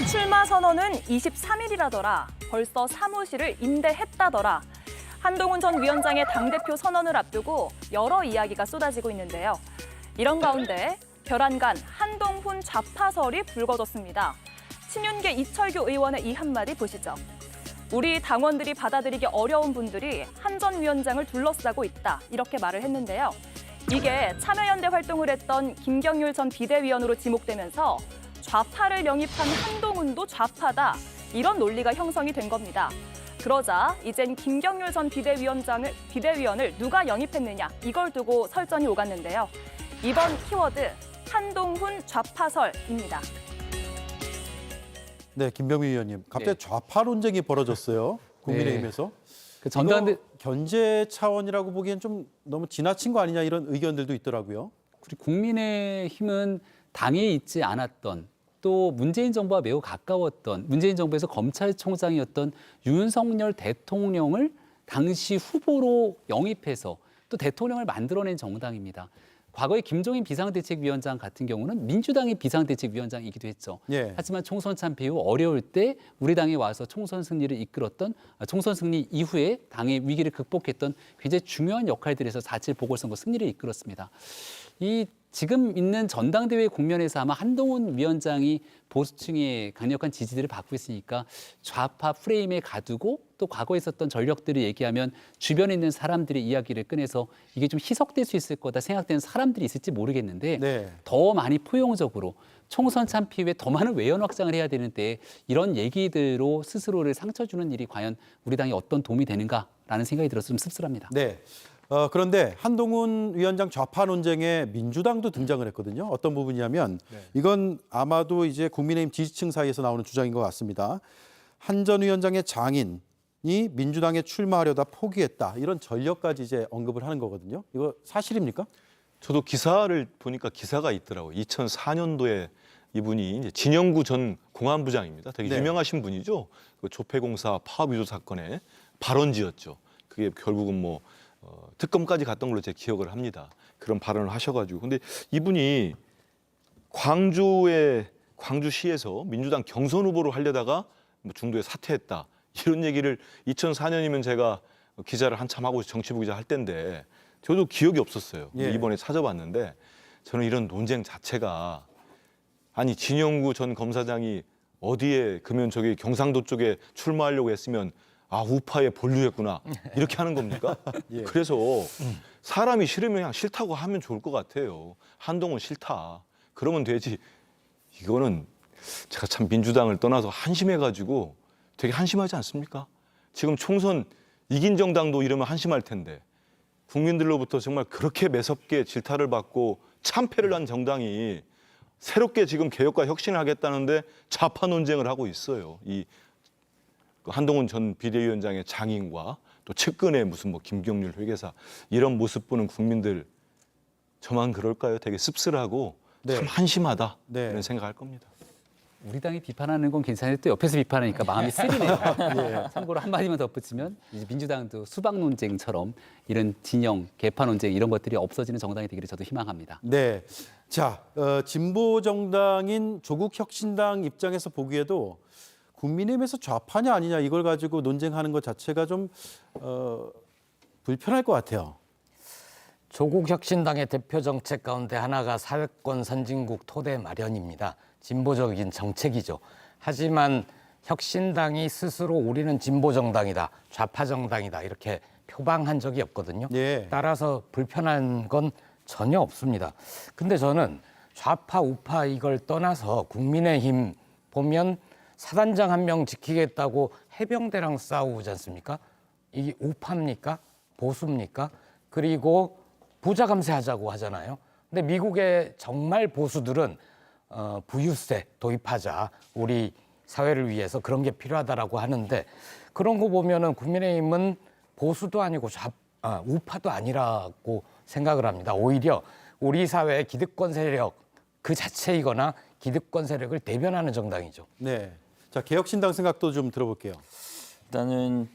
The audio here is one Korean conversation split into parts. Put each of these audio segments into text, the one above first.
출마 선언은 23일이라더라. 벌써 사무실을 임대했다더라. 한동훈 전 위원장의 당대표 선언을 앞두고 여러 이야기가 쏟아지고 있는데요. 이런 가운데 별안간 한동훈 좌파설이 불거졌습니다. 친윤계 이철규 의원의 이 한마디 보시죠. 우리 당원들이 받아들이기 어려운 분들이 한 전 위원장을 둘러싸고 있다. 이렇게 말을 했는데요. 이게 참여연대 활동을 했던 김경률 전 비대위원으로 지목되면서 좌파를 영입한 한동훈도 좌파다. 이런 논리가 형성이 된 겁니다. 그러자 이젠 김경률 전 비대위원을 누가 영입했느냐 이걸 두고 설전이 오갔는데요. 이번 키워드 한동훈 좌파설입니다. 네, 김병민 의원님. 갑자기 네. 좌파 논쟁이 벌어졌어요. 국민의힘에서. 그 전당대 견제 차원이라고 보기엔 좀 너무 지나친 거 아니냐 이런 의견들도 있더라고요. 그리고 국민의힘은 당에 있지 않았던 또 문재인 정부와 매우 가까웠던 문재인 정부에서 검찰총장이었던 윤석열 대통령을 당시 후보로 영입해서 또 대통령을 만들어낸 정당입니다. 과거에 김종인 비상대책위원장 같은 경우는 민주당의 비상대책위원장이기도 했죠. 예. 하지만 총선 참패 후 어려울 때 우리 당에 와서 총선 승리를 이끌었던 총선 승리 이후에 당의 위기를 극복했던 굉장히 중요한 역할들에서 4.7 보궐선거 승리를 이끌었습니다. 이 지금 있는 전당대회 국면에서 아마 한동훈 위원장이 보수층의 강력한 지지들을 받고 있으니까 좌파 프레임에 가두고 또 과거에 있었던 전력들을 얘기하면 주변에 있는 사람들의 이야기를 꺼내서 이게 좀 희석될 수 있을 거다 생각되는 사람들이 있을지 모르겠는데 네. 더 많이 포용적으로 총선 참패 후에 더 많은 외연 확장을 해야 되는데 이런 얘기들로 스스로를 상처 주는 일이 과연 우리 당에 어떤 도움이 되는가라는 생각이 들어서 좀 씁쓸합니다. 네. 그런데 한동훈 위원장 좌파 논쟁에 민주당도 등장을 했거든요. 어떤 부분이냐면 이건 아마도 이제 국민의힘 지지층 사이에서 나오는 주장인 것 같습니다. 한 전 위원장의 장인이 민주당에 출마하려다 포기했다. 이런 전력까지 이제 언급을 하는 거거든요. 이거 사실입니까? 저도 기사를 보니까 기사가 있더라고요. 2004년도에 이분이 이제 진영구 전 공안부장입니다. 되게 네. 유명하신 분이죠. 그 조폐공사 파업 위조 사건의 발언지였죠. 그게 결국은 뭐 특검까지 갔던 걸로 제 기억을 합니다. 그런 발언을 하셔가지고. 근데 이분이 광주시에서 민주당 경선 후보로 하려다가 뭐 중도에 사퇴했다. 이런 얘기를 2004년이면 제가 기자를 한참 하고 정치부 기자 할 때인데 저도 기억이 없었어요. 예. 이번에 찾아봤는데 저는 이런 논쟁 자체가 아니 진영구 전 검사장이 어디에 그러면 저기 경상도 쪽에 출마하려고 했으면 아 우파에 본류했구나 이렇게 하는 겁니까? 예. 그래서 사람이 싫으면 그냥 싫다고 하면 좋을 것 같아요. 한동훈 싫다. 그러면 되지. 이거는 제가 참 민주당을 떠나서 한심해가지고 되게 한심하지 않습니까? 지금 총선 이긴 정당도 이러면 한심할 텐데 국민들로부터 정말 그렇게 매섭게 질타를 받고 참패를 한 정당이 새롭게 지금 개혁과 혁신을 하겠다는데 좌파 논쟁을 하고 있어요. 이 한동훈 전 비대위원장의 장인과 또 측근의 무슨 뭐 김경률 회계사 이런 모습 보는 국민들 저만 그럴까요? 되게 씁쓸하고 네. 참 한심하다 네. 이런 생각할 겁니다. 우리 당이 비판하는 건 괜찮은데 또 옆에서 비판하니까 마음이 쓰리네요. 참고로 한마디만 덧붙이면 이제 민주당도 수박 논쟁처럼 이런 진영, 개파 논쟁 이런 것들이 없어지는 정당이 되기를 저도 희망합니다. 네. 자, 진보 정당인 조국혁신당 입장에서 보기에도 국민의힘에서 좌파냐 아니냐 이걸 가지고 논쟁하는 것 자체가 좀 불편할 것 같아요. 조국혁신당의 대표 정책 가운데 하나가 사회권 선진국 토대 마련입니다. 진보적인 정책이죠. 하지만 혁신당이 스스로 우리는 진보 정당이다, 좌파 정당이다 이렇게 표방한 적이 없거든요. 예. 따라서 불편한 건 전혀 없습니다. 근데 저는 좌파 우파 이걸 떠나서 국민의힘 보면 사단장 한 명 지키겠다고 해병대랑 싸우지 않습니까? 이게 우파입니까? 보수입니까? 그리고 부자 감세하자고 하잖아요. 근데 미국의 정말 보수들은 부유세 도입하자, 우리 사회를 위해서 그런 게 필요하다라고 하는데 그런 거 보면은 국민의힘은 보수도 아니고 우파도 아니라고 생각을 합니다. 오히려 우리 사회의 기득권 세력 그 자체이거나 기득권 세력을 대변하는 정당이죠. 네. 자, 개혁신당 생각도 좀 들어볼게요. 일단은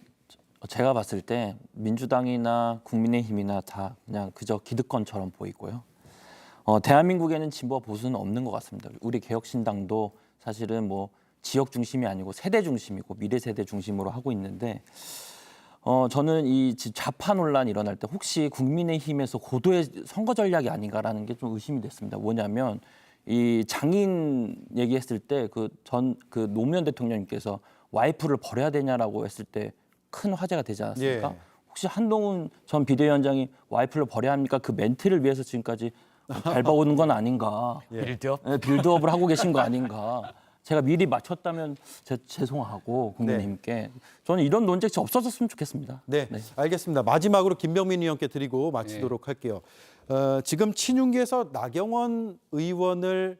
제가 봤을 때 민주당이나 국민의힘이나 다 그냥 그저 기득권처럼 보이고요. 대한민국에는 진보와 보수는 없는 것 같습니다. 우리 개혁신당도 사실은 뭐 지역 중심이 아니고 세대 중심이고 미래 세대 중심으로 하고 있는데 저는 이 좌파 논란이 일어날 때 혹시 국민의힘에서 고도의 선거 전략이 아닌가라는 게 좀 의심이 됐습니다. 뭐냐면 이 장인 얘기했을 때 그 노무현 대통령님께서 와이프를 버려야 되냐라고 했을 때 큰 화제가 되지 않았습니까? 예. 혹시 한동훈 전 비대위원장이 와이프를 버려야 합니까? 그 멘트를 위해서 지금까지 밟아오는 건 아닌가? 빌드업? 네, 빌드업을 하고 계신 거 아닌가? 제가 미리 맞췄다면 죄송하고 국민님께 저는 이런 논쟁이 없어졌으면 좋겠습니다. 네, 알겠습니다. 마지막으로 김병민 의원께 드리고 마치도록 할게요. 지금 친윤계에서 나경원 의원을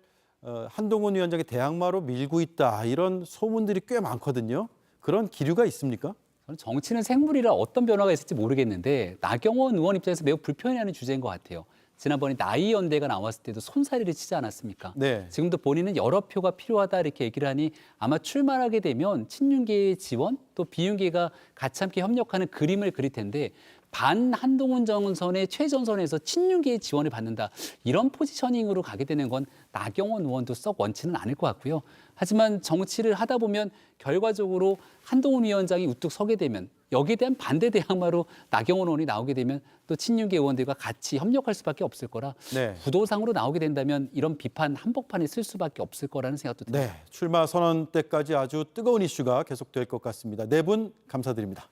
한동훈 위원장의 대항마로 밀고 있다 이런 소문들이 꽤 많거든요. 그런 기류가 있습니까? 저는 정치는 생물이라 어떤 변화가 있을지 모르겠는데 나경원 의원 입장에서 매우 불편해하는 주제인 것 같아요. 지난번에 나이 연대가 나왔을 때도 손사래를 치지 않았습니까? 네. 지금도 본인은 여러 표가 필요하다 이렇게 얘기를 하니 아마 출마하게 되면 친윤계의 지원 또 비윤계가 같이 함께 협력하는 그림을 그릴 텐데 반 한동훈 정선의 최전선에서 친윤계의 지원을 받는다. 이런 포지셔닝으로 가게 되는 건 나경원 의원도 썩 원치는 않을 것 같고요. 하지만 정치를 하다 보면 결과적으로 한동훈 위원장이 우뚝 서게 되면 여기에 대한 반대 대항마로 나경원 의원이 나오게 되면 또 친윤계 의원들과 같이 협력할 수밖에 없을 거라 네. 구도상으로 나오게 된다면 이런 비판 한복판에 쓸 수밖에 없을 거라는 생각도 듭니다. 네, 출마 선언 때까지 아주 뜨거운 이슈가 계속될 것 같습니다. 네 분 감사드립니다.